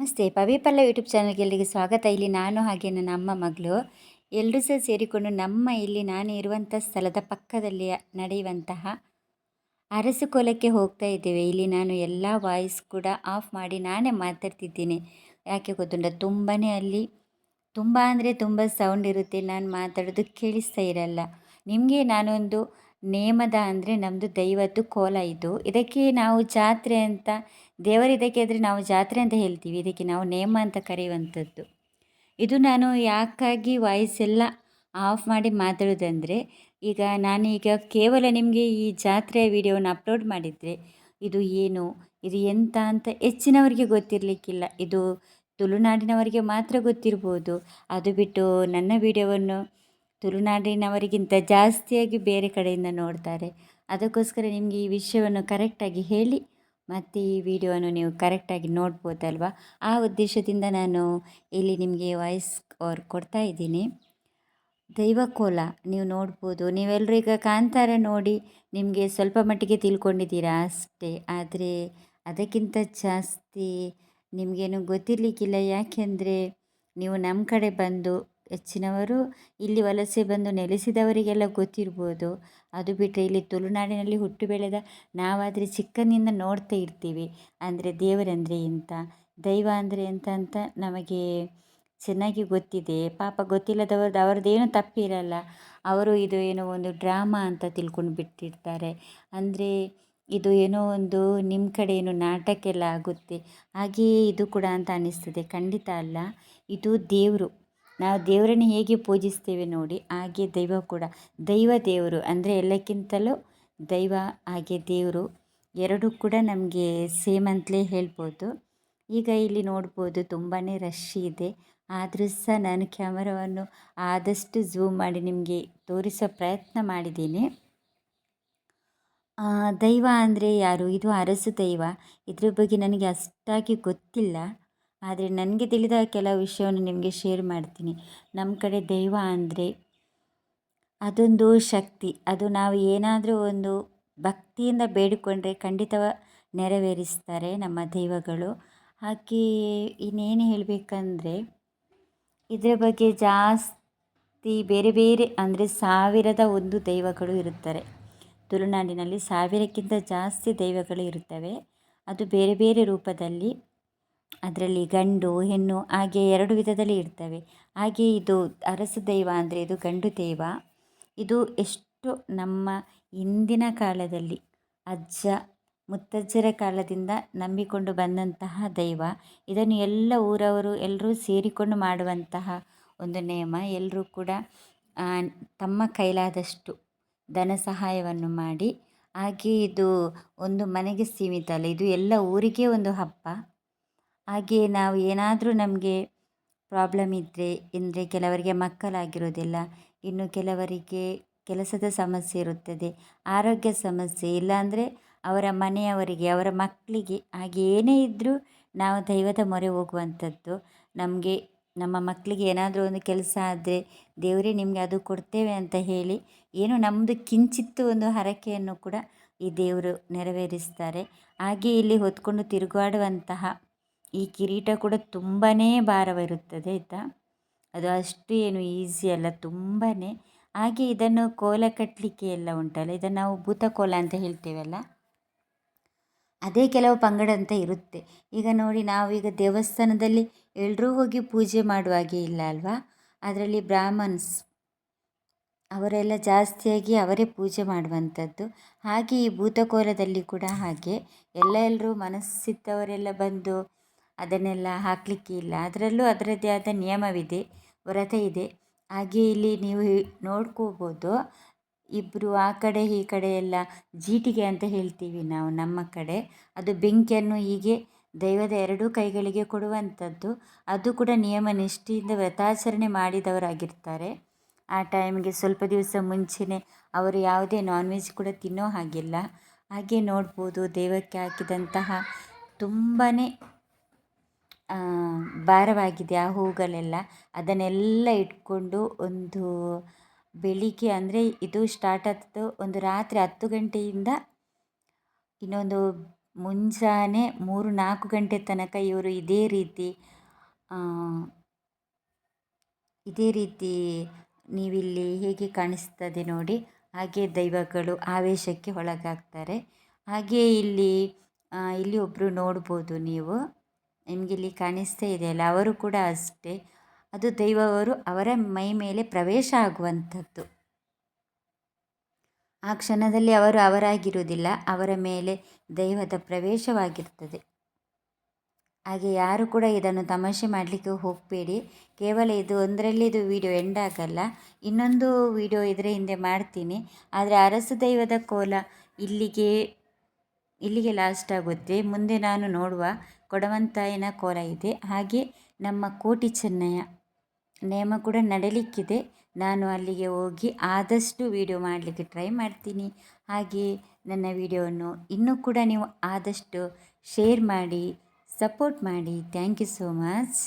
ನಮಸ್ತೆ. ಪವಿ ಪಲ್ಲವ್ ಯೂಟ್ಯೂಬ್ ಚಾನಲ್‌ಗೆ ಎಲ್ಲರಿಗೆ ಸ್ವಾಗತ. ಇಲ್ಲಿ ನಾನು ಹಾಗೆ ನನ್ನ ಅಮ್ಮ ಮಗಳು ಎಲ್ಲರೂ ಸಹ ಸೇರಿಕೊಂಡು ನಮ್ಮ ಇಲ್ಲಿ ನಾನು ಇರುವಂಥ ಸ್ಥಳದ ಪಕ್ಕದಲ್ಲಿ ನಡೆಯುವಂತಹ ಅರಸು ಕೋಲಕ್ಕೆ ಹೋಗ್ತಾ ಇದ್ದೇವೆ. ಇಲ್ಲಿ ನಾನು ಎಲ್ಲ ವಾಯ್ಸ್ ಕೂಡ ಆಫ್ ಮಾಡಿ ನಾನೇ ಮಾತಾಡ್ತಿದ್ದೀನಿ. ಯಾಕೆ ಗೊತ್ತುಂಟಾ, ಅಲ್ಲಿ ತುಂಬ ಅಂದರೆ ತುಂಬ ಸೌಂಡ್ ಇರುತ್ತೆ. ನಾನು ಮಾತಾಡೋದು ಕೇಳಿಸ್ತಾ ಇರಲ್ಲ. ನಿಮಗೆ ನಾನೊಂದು ನೇಮದ ಅಂದರೆ ನಮ್ಮದು ದೈವದ್ದು ಕೋಲ ಇದು. ಇದಕ್ಕೆ ನಾವು ಜಾತ್ರೆ ಅಂತ, ದೇವರಿದಕ್ಕೆ ಆದರೆ ನಾವು ಜಾತ್ರೆ ಅಂತ ಹೇಳ್ತೀವಿ. ಇದಕ್ಕೆ ನಾವು ನೇಮ ಅಂತ ಕರೆಯುವಂಥದ್ದು. ಇದು ನಾನು ಯಾಕಾಗಿ ವಾಯ್ಸ್ ಎಲ್ಲ ಆಫ್ ಮಾಡಿ ಮಾತಾಡೋದಂದರೆ, ಈಗ ನಾನೀಗ ಕೇವಲ ನಿಮಗೆ ಈ ಜಾತ್ರೆಯ ವಿಡಿಯೋವನ್ನು ಅಪ್ಲೋಡ್ ಮಾಡಿದರೆ ಇದು ಏನು, ಇದು ಎಂತ ಅಂತ ಹೆಚ್ಚಿನವರಿಗೆ ಗೊತ್ತಿರಲಿಕ್ಕಿಲ್ಲ. ಇದು ತುಳುನಾಡಿನವರಿಗೆ ಮಾತ್ರ ಗೊತ್ತಿರ್ಬೋದು. ಅದು ಬಿಟ್ಟು ನನ್ನ ವಿಡಿಯೋವನ್ನು ತುಳುನಾಡಿನವರಿಗಿಂತ ಜಾಸ್ತಿಯಾಗಿ ಬೇರೆ ಕಡೆಯಿಂದ ನೋಡ್ತಾರೆ. ಅದಕ್ಕೋಸ್ಕರ ನಿಮಗೆ ಈ ವಿಷಯವನ್ನು ಕರೆಕ್ಟಾಗಿ ಹೇಳಿ ಮತ್ತು ಈ ವಿಡಿಯೋವನ್ನು ನೀವು ಕರೆಕ್ಟಾಗಿ ನೋಡ್ಬೋದಲ್ವ. ಆ ಉದ್ದೇಶದಿಂದ ನಾನು ಇಲ್ಲಿ ನಿಮಗೆ ವಾಯ್ಸ್ ಓವರ್ ಕೊಡ್ತಾ ಇದ್ದೀನಿ. ದೈವಕೋಲ ನೀವು ನೋಡ್ಬೋದು. ನೀವೆಲ್ಲರೂ ಈಗ ಕಾಂತಾರ ನೋಡಿ ನಿಮಗೆ ಸ್ವಲ್ಪ ಮಟ್ಟಿಗೆ ತಿಳ್ಕೊಂಡಿದ್ದೀರಾ ಅಷ್ಟೇ. ಆದರೆ ಅದಕ್ಕಿಂತ ಜಾಸ್ತಿ ನಿಮಗೇನು ಗೊತ್ತಿರಲಿಕ್ಕಿಲ್ಲ. ಯಾಕೆಂದರೆ ನೀವು ನಮ್ಮ ಕಡೆ ಬಂದು ಹೆಚ್ಚಿನವರು ಇಲ್ಲಿ ವಲಸೆ ಬಂದು ನೆಲೆಸಿದವರಿಗೆಲ್ಲ ಗೊತ್ತಿರ್ಬೋದು. ಅದು ಬಿಟ್ಟರೆ ಇಲ್ಲಿ ತುಳುನಾಡಿನಲ್ಲಿ ಹುಟ್ಟು ಬೆಳೆದ ನಾವಾದರೆ ಚಿಕ್ಕಂದಿನಿಂದ ನೋಡ್ತಾ ಇರ್ತೀವಿ. ಅಂದರೆ ದೇವರಂದರೆ ಎಂತ, ದೈವ ಅಂದರೆ ಎಂತ ಅಂತ ನಮಗೆ ಚೆನ್ನಾಗಿ ಗೊತ್ತಿದೆ. ಪಾಪ ಗೊತ್ತಿಲ್ಲದವ್ರದ್ದು ಅವ್ರದ್ದೇನು ತಪ್ಪಿರಲ್ಲ. ಅವರು ಇದು ಏನೋ ಒಂದು ಡ್ರಾಮಾ ಅಂತ ತಿಳ್ಕೊಂಡು ಬಿಟ್ಟಿರ್ತಾರೆ. ಅಂದರೆ ಇದು ಏನೋ ಒಂದು ನಿಮ್ಮ ಕಡೆ ಏನೋ ನಾಟಕ ಎಲ್ಲ ಆಗುತ್ತೆ ಹಾಗೆಯೇ ಇದು ಕೂಡ ಅಂತ ಅನ್ನಿಸ್ತದೆ. ಖಂಡಿತ ಅಲ್ಲ, ಇದು ದೇವರು. ನಾವು ದೇವರನ್ನು ಹೇಗೆ ಪೂಜಿಸ್ತೇವೆ ನೋಡಿ, ಹಾಗೆ ದೈವ ಕೂಡ. ದೇವರು ಅಂದರೆ ಎಲ್ಲಕ್ಕಿಂತಲೂ ದೈವ ಹಾಗೆ ದೇವರು ಎರಡೂ ಕೂಡ ನಮಗೆ ಸೇಮ್ ಅಂತಲೇ ಹೇಳ್ಬೋದು. ಈಗ ಇಲ್ಲಿ ನೋಡ್ಬೋದು ತುಂಬಾ ರಶ್ ಇದೆ. ಆದರೂ ಸಹ ನಾನು ಕ್ಯಾಮರಾವನ್ನು ಆದಷ್ಟು ಝೂಮ್ ಮಾಡಿ ನಿಮಗೆ ತೋರಿಸೋ ಪ್ರಯತ್ನ ಮಾಡಿದ್ದೀನಿ. ದೈವ ಅಂದರೆ ಯಾರು? ಇದು ಅರಸು ದೈವ. ಇದ್ರ ಬಗ್ಗೆ ನನಗೆ ಅಷ್ಟಾಗಿ ಗೊತ್ತಿಲ್ಲ. ಆದರೆ ನನಗೆ ತಿಳಿದ ಕೆಲವು ವಿಷಯವನ್ನು ನಿಮಗೆ ಶೇರ್ ಮಾಡ್ತೀನಿ. ನಮ್ಮ ಕಡೆ ದೈವ ಅಂದರೆ ಅದೊಂದು ಶಕ್ತಿ. ಅದು ನಾವು ಏನಾದರೂ ಒಂದು ಭಕ್ತಿಯಿಂದ ಬೇಡಿಕೊಂಡ್ರೆ ಖಂಡಿತ ನೆರವೇರಿಸ್ತಾರೆ ನಮ್ಮ ದೈವಗಳು. ಹಾಗೆ ಇನ್ನೇನು ಹೇಳಬೇಕಂದ್ರೆ ಇದರ ಬಗ್ಗೆ ಜಾಸ್ತಿ ಬೇರೆ ಬೇರೆ ಅಂದರೆ 1001 ದೈವಗಳು ಇರುತ್ತಾರೆ. ತುಳುನಾಡಿನಲ್ಲಿ 1000ಕ್ಕಿಂತ ಜಾಸ್ತಿ ದೈವಗಳು ಇರುತ್ತವೆ. ಅದು ಬೇರೆ ಬೇರೆ ರೂಪದಲ್ಲಿ, ಅದರಲ್ಲಿ ಗಂಡು ಹೆಣ್ಣು ಹಾಗೆ 2 ವಿಧದಲ್ಲಿ ಇರ್ತವೆ. ಹಾಗೆ ಇದು ಅರಸು ದೈವ ಅಂದರೆ ಇದು ಗಂಡು ದೈವ. ಇದು ಎಷ್ಟು ನಮ್ಮ ಹಿಂದಿನ ಕಾಲದಲ್ಲಿ ಅಜ್ಜ ಮುತ್ತಜ್ಜರ ಕಾಲದಿಂದ ನಂಬಿಕೊಂಡು ಬಂದಂತಹ ದೈವ. ಇದನ್ನು ಎಲ್ಲ ಊರವರು ಎಲ್ಲರೂ ಸೇರಿಕೊಂಡು ಮಾಡುವಂತಹ ಒಂದು ನೇಮ. ಎಲ್ಲರೂ ಕೂಡ ತಮ್ಮ ಕೈಲಾದಷ್ಟು ಧನ ಸಹಾಯವನ್ನು ಮಾಡಿ, ಹಾಗೆ ಇದು ಒಂದು ಮನೆಗೆ ಸೀಮಿತ ಅಲ್ಲ, ಇದು ಎಲ್ಲ ಊರಿಗೆ ಒಂದು ಹಬ್ಬ. ಹಾಗೆ ನಾವು ಏನಾದರೂ ನಮಗೆ ಪ್ರಾಬ್ಲಮ್ ಇದ್ದರೆ, ಅಂದರೆ ಕೆಲವರಿಗೆ ಮಕ್ಕಳಾಗಿರೋದಿಲ್ಲ, ಇನ್ನು ಕೆಲವರಿಗೆ ಕೆಲಸದ ಸಮಸ್ಯೆ ಇರುತ್ತದೆ, ಆರೋಗ್ಯ ಸಮಸ್ಯೆ, ಇಲ್ಲಾಂದರೆ ಅವರ ಮನೆಯವರಿಗೆ ಅವರ ಮಕ್ಕಳಿಗೆ, ಹಾಗೆ ಏನೇ ಇದ್ದರೂ ನಾವು ದೈವದ ಮೊರೆ ಹೋಗುವಂಥದ್ದು. ನಮಗೆ ನಮ್ಮ ಮಕ್ಕಳಿಗೆ ಏನಾದರೂ ಒಂದು ಕೆಲಸ ಆದರೆ ದೇವರೇ ನಿಮಗೆ ಅದು ಕೊಡ್ತೇವೆ ಅಂತ ಹೇಳಿ ಏನು ನಮ್ಮದು ಕಿಂಚಿತ್ತು ಒಂದು ಹರಕೆಯನ್ನು ಕೂಡ ಈ ದೇವರು ನೆರವೇರಿಸ್ತಾರೆ. ಹಾಗೆ ಇಲ್ಲಿ ಹೊತ್ಕೊಂಡು ತಿರುಗಾಡುವಂತಹ ಈ ಕಿರೀಟ ಕೂಡ ತುಂಬಾ ಭಾರವಿರುತ್ತದೆ ಆಯಿತಾ. ಅದು ಅಷ್ಟು ಏನು ಈಸಿ ಅಲ್ಲ, ತುಂಬಾ. ಹಾಗೆ ಇದನ್ನು ಕೋಲ ಕಟ್ಟಲಿಕ್ಕೆ ಎಲ್ಲ ಉಂಟಲ್ಲ, ಇದನ್ನು ನಾವು ಭೂತಕೋಲ ಅಂತ ಹೇಳ್ತೇವಲ್ಲ, ಅದೇ ಕೆಲವು ಪಂಗಡ ಅಂತ ಇರುತ್ತೆ. ಈಗ ನೋಡಿ, ನಾವೀಗ ದೇವಸ್ಥಾನದಲ್ಲಿ ಎಲ್ಲರೂ ಹೋಗಿ ಪೂಜೆ ಮಾಡುವಾಗೆ ಇಲ್ಲ ಅಲ್ವಾ. ಅದರಲ್ಲಿ ಬ್ರಾಹ್ಮಣ್ಸ್ ಅವರೆಲ್ಲ ಜಾಸ್ತಿಯಾಗಿ ಅವರೇ ಪೂಜೆ ಮಾಡುವಂಥದ್ದು. ಹಾಗೆ ಈ ಭೂತಕೋಲದಲ್ಲಿ ಕೂಡ ಹಾಗೆ ಎಲ್ಲರೂ ಮನಸ್ಸಿದ್ದವರೆಲ್ಲ ಬಂದು ಅದನ್ನೆಲ್ಲ ಹಾಕಲಿಕ್ಕೆ ಇಲ್ಲ. ಅದರಲ್ಲೂ ಅದರದ್ದೇ ಆದ ನಿಯಮವಿದೆ, ವ್ರತ ಇದೆ. ಹಾಗೆ ಇಲ್ಲಿ ನೀವು ನೋಡ್ಕೋಬೋದು, ಇಬ್ಬರು ಆ ಕಡೆ ಈ ಕಡೆ ಎಲ್ಲ ಜೀಟಿಗೆ ಅಂತ ಹೇಳ್ತೀವಿ ನಾವು ನಮ್ಮ ಕಡೆ. ಅದು ಬೆಂಕಿಯನ್ನು ಹೀಗೆ ದೈವದ 2 ಕೈಗಳಿಗೆ ಕೊಡುವಂಥದ್ದು. ಅದು ಕೂಡ ನಿಯಮ ನಿಷ್ಠೆಯಿಂದ ವ್ರತಾಚರಣೆ ಮಾಡಿದವರಾಗಿರ್ತಾರೆ. ಆ ಟೈಮಿಗೆ ಸ್ವಲ್ಪ ದಿವಸ ಮುಂಚೆಯೇ ಅವರು ಯಾವುದೇ ನಾನ್ ವೆಜ್ ಕೂಡ ತಿನ್ನೋ ಹಾಗಿಲ್ಲ. ಹಾಗೆ ನೋಡ್ಬೋದು ದೈವಕ್ಕೆ ಹಾಕಿದಂತಹ ತುಂಬಾ ಭಾರವಾಗಿದೆ ಆ ಹೂಗಳೆಲ್ಲ. ಅದನ್ನೆಲ್ಲ ಇಟ್ಕೊಂಡು ಒಂದು ಬೆಳಿಗ್ಗೆ ಅಂದರೆ ಇದು ಸ್ಟಾರ್ಟ್ ಆದದ್ದು ಒಂದು ರಾತ್ರಿ 10 ಗಂಟೆಯಿಂದ ಇನ್ನೊಂದು ಮುಂಜಾನೆ 3-4 ಗಂಟೆ ತನಕ ಇವರು ಇದೇ ರೀತಿ ನೀವಿಲ್ಲಿ ಹೇಗೆ ಕಾಣಿಸ್ತದೆ ನೋಡಿ, ಹಾಗೆ ದೈವಗಳು ಆವೇಶಕ್ಕೆ ಒಳಗಾಗ್ತಾರೆ. ಹಾಗೆ ಇಲ್ಲಿ ಒಬ್ಬರು ನೋಡ್ಬೋದು ನೀವು, ನಿಮಗಿಲ್ಲಿ ಕಾಣಿಸ್ತಾ ಇದೆಯಲ್ಲ, ಅವರು ಕೂಡ ಅಷ್ಟೇ. ಅದು ದೈವವರು ಅವರ ಮೈ ಮೇಲೆ ಪ್ರವೇಶ ಆಗುವಂಥದ್ದು. ಆ ಕ್ಷಣದಲ್ಲಿ ಅವರು ಅವರಾಗಿರುವುದಿಲ್ಲ, ಅವರ ಮೇಲೆ ದೈವದ ಪ್ರವೇಶವಾಗಿರ್ತದೆ. ಹಾಗೆ ಯಾರು ಕೂಡ ಇದನ್ನು ತಮಾಷೆ ಮಾಡಲಿಕ್ಕೆ ಹೋಗಬೇಡಿ. ಕೇವಲ ಇದು ವಿಡಿಯೋ ಎಂಡ್ ಆಗಲ್ಲ, ಇನ್ನೊಂದು ವಿಡಿಯೋ ಇದರ ಹಿಂದೆ ಮಾಡ್ತೀನಿ. ಆದರೆ ಅರಸು ದೈವದ ಕೋಲ ಇಲ್ಲಿಗೆ ಲಾಸ್ಟ್ ಆಗುತ್ತೆ. ಮುಂದೆ ನಾನು ನೋಡುವ ಕೊಡವಂತಾಯನ ಕೋಲ ಇದೆ. ಹಾಗೆ ನಮ್ಮ ಕೋಟಿ ಚೆನ್ನಯ್ಯ ನೇಮ ಕೂಡ ನಡೀಲಿಕ್ಕಿದೆ. ನಾನು ಅಲ್ಲಿಗೆ ಹೋಗಿ ಆದಷ್ಟು ವಿಡಿಯೋ ಮಾಡಲಿಕ್ಕೆ ಟ್ರೈ ಮಾಡ್ತೀನಿ. ಹಾಗೆ ನನ್ನ ವಿಡಿಯೋವನ್ನು ಇನ್ನೂ ಕೂಡ ನೀವು ಆದಷ್ಟು ಶೇರ್ ಮಾಡಿ, ಸಪೋರ್ಟ್ ಮಾಡಿ. Thank you so much.